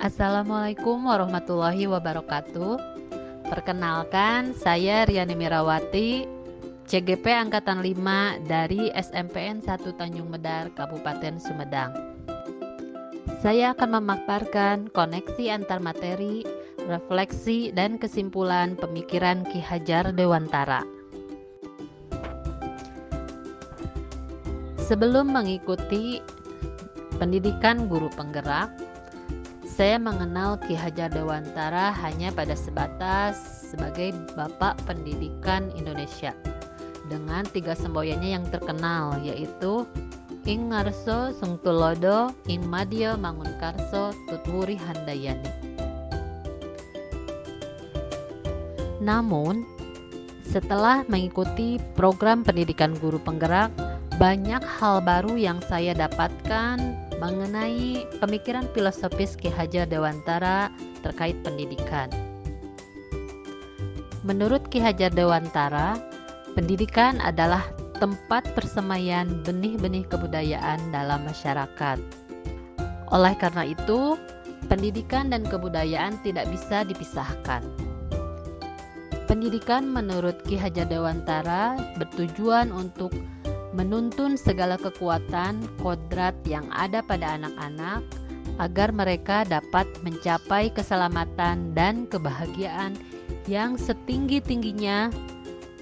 Assalamualaikum warahmatullahi wabarakatuh. Perkenalkan, saya Riani Mirawati, CGP Angkatan 5 dari SMPN 1 Tanjung Medar, Kabupaten Sumedang. Saya akan memaparkan koneksi antar materi, refleksi, dan kesimpulan pemikiran Ki Hajar Dewantara. Sebelum mengikuti pendidikan guru penggerak, saya mengenal Ki Hajar Dewantara hanya pada sebatas sebagai Bapak Pendidikan Indonesia dengan 3 semboyannya yang terkenal, yaitu Ing Ngarso Sungtulodo, Ing Madya Mangunkarso, Tutwuri Handayani. Namun, setelah mengikuti program pendidikan guru penggerak, banyak hal baru yang saya dapatkan mengenai pemikiran filosofis Ki Hajar Dewantara terkait pendidikan. Menurut Ki Hajar Dewantara, pendidikan adalah tempat persemaian benih-benih kebudayaan dalam masyarakat. Oleh karena itu, pendidikan dan kebudayaan tidak bisa dipisahkan. Pendidikan menurut Ki Hajar Dewantara bertujuan untuk menuntun segala kekuatan, kodrat yang ada pada anak-anak agar mereka dapat mencapai keselamatan dan kebahagiaan yang setinggi-tingginya,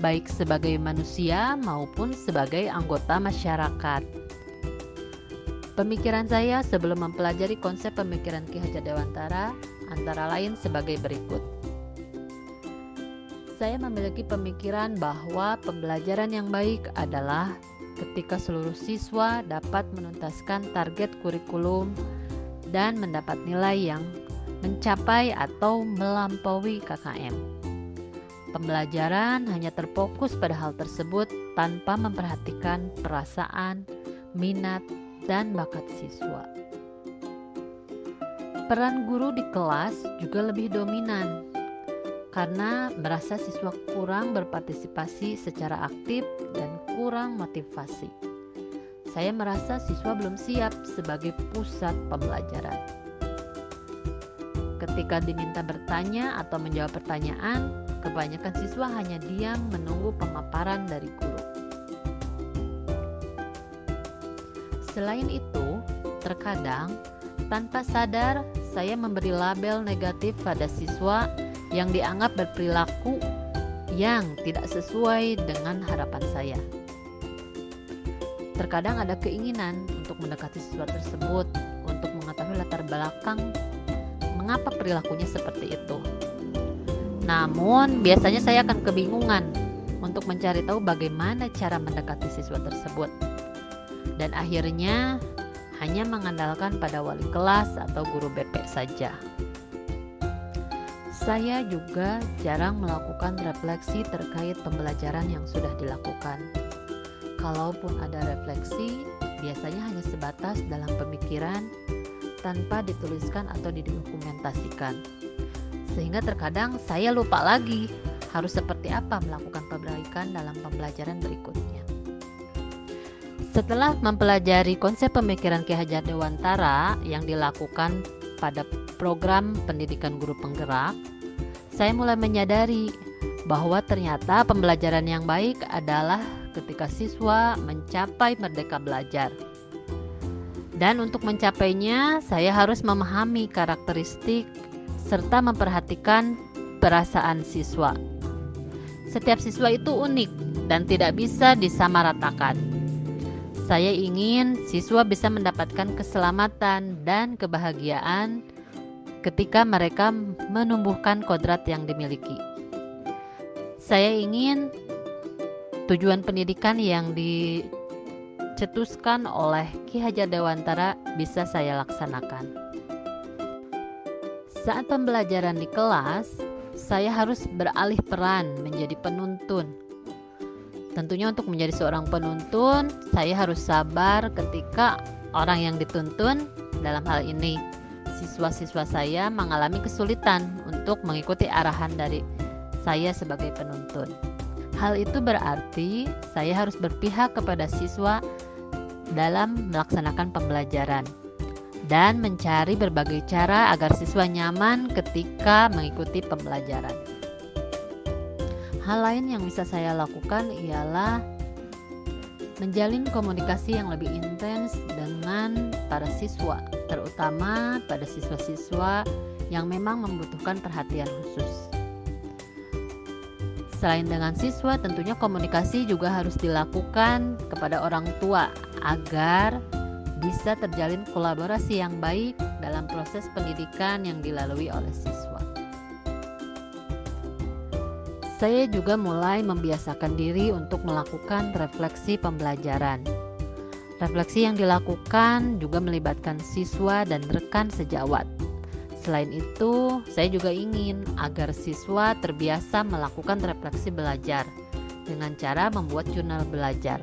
baik sebagai manusia maupun sebagai anggota masyarakat. Pemikiran saya sebelum mempelajari konsep pemikiran Ki Hajar Dewantara antara lain sebagai berikut. Saya memiliki pemikiran bahwa pembelajaran yang baik adalah ketika seluruh siswa dapat menuntaskan target kurikulum dan mendapat nilai yang mencapai atau melampaui KKM. Pembelajaran hanya terfokus pada hal tersebut tanpa memperhatikan perasaan, minat, dan bakat siswa. Peran guru di kelas juga lebih dominan karena merasa siswa kurang berpartisipasi secara aktif dan kurang motivasi. Saya merasa siswa belum siap sebagai pusat pembelajaran. Ketika diminta bertanya atau menjawab pertanyaan, kebanyakan siswa hanya diam menunggu pemaparan dari guru. Selain itu, terkadang tanpa sadar saya memberi label negatif pada siswa yang dianggap berperilaku yang tidak sesuai dengan harapan saya. Terkadang ada keinginan untuk mendekati siswa tersebut untuk mengetahui latar belakang mengapa perilakunya seperti itu. Namun, biasanya saya akan kebingungan untuk mencari tahu bagaimana cara mendekati siswa tersebut. Dan akhirnya hanya mengandalkan pada wali kelas atau guru BP saja. Saya juga jarang melakukan refleksi terkait pembelajaran yang sudah dilakukan. Kalaupun ada refleksi, biasanya hanya sebatas dalam pemikiran tanpa dituliskan atau didokumentasikan. Sehingga terkadang saya lupa lagi harus seperti apa melakukan perbaikan dalam pembelajaran berikutnya. Setelah mempelajari konsep pemikiran Ki Hajar Dewantara yang dilakukan pada program pendidikan guru penggerak, saya mulai menyadari bahwa ternyata pembelajaran yang baik adalah ketika siswa mencapai merdeka belajar. Dan untuk mencapainya, saya harus memahami karakteristik serta memperhatikan perasaan siswa. Setiap siswa itu unik dan tidak bisa disamaratakan. Saya ingin siswa bisa mendapatkan keselamatan dan kebahagiaan ketika mereka menumbuhkan kodrat yang dimiliki. Saya ingin tujuan pendidikan yang dicetuskan oleh Ki Hajar Dewantara bisa saya laksanakan. Saat pembelajaran di kelas, saya harus beralih peran menjadi penuntun. Tentunya untuk menjadi seorang penuntun, saya harus sabar ketika orang yang dituntun, dalam hal ini siswa-siswa saya, mengalami kesulitan untuk mengikuti arahan dari saya sebagai penuntun. Hal itu berarti saya harus berpihak kepada siswa dalam melaksanakan pembelajaran. dan mencari berbagai cara agar siswa nyaman ketika mengikuti pembelajaran. Hal lain yang bisa saya lakukan ialah menjalin komunikasi yang lebih intens dengan para siswa, terutama pada siswa-siswa yang memang membutuhkan perhatian khusus. Selain dengan siswa, tentunya komunikasi juga harus dilakukan kepada orang tua agar bisa terjalin kolaborasi yang baik dalam proses pendidikan yang dilalui oleh siswa. Saya juga mulai membiasakan diri untuk melakukan refleksi pembelajaran. Refleksi yang dilakukan juga melibatkan siswa dan rekan sejawat. Selain itu, saya juga ingin agar siswa terbiasa melakukan refleksi belajar dengan cara membuat jurnal belajar.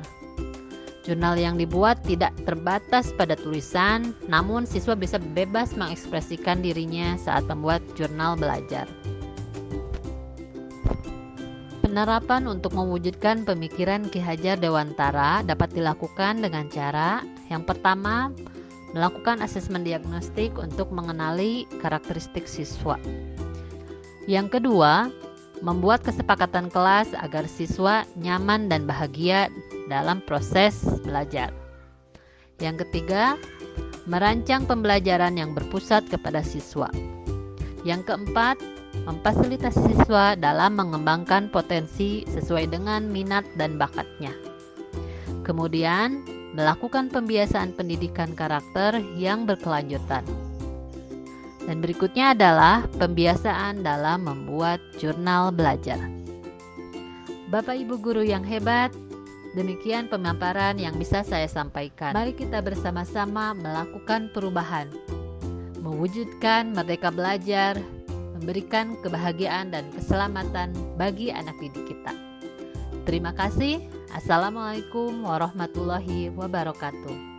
Jurnal yang dibuat tidak terbatas pada tulisan, namun siswa bisa bebas mengekspresikan dirinya saat membuat jurnal belajar. Penerapan untuk mewujudkan pemikiran Ki Hajar Dewantara dapat dilakukan dengan cara yang pertama, melakukan asesmen diagnostik untuk mengenali karakteristik siswa. Yang kedua, membuat kesepakatan kelas agar siswa nyaman dan bahagia dalam proses belajar. Yang ketiga, merancang pembelajaran yang berpusat kepada siswa. Yang keempat, memfasilitasi siswa dalam mengembangkan potensi sesuai dengan minat dan bakatnya. Kemudian, melakukan pembiasaan pendidikan karakter yang berkelanjutan. Dan berikutnya adalah pembiasaan dalam membuat jurnal belajar. Bapak Ibu guru yang hebat, demikian pemaparan yang bisa saya sampaikan. Mari kita bersama-sama melakukan perubahan, mewujudkan merdeka belajar, memberikan kebahagiaan dan keselamatan bagi anak didik kita. Terima kasih. Assalamualaikum warahmatullahi wabarakatuh.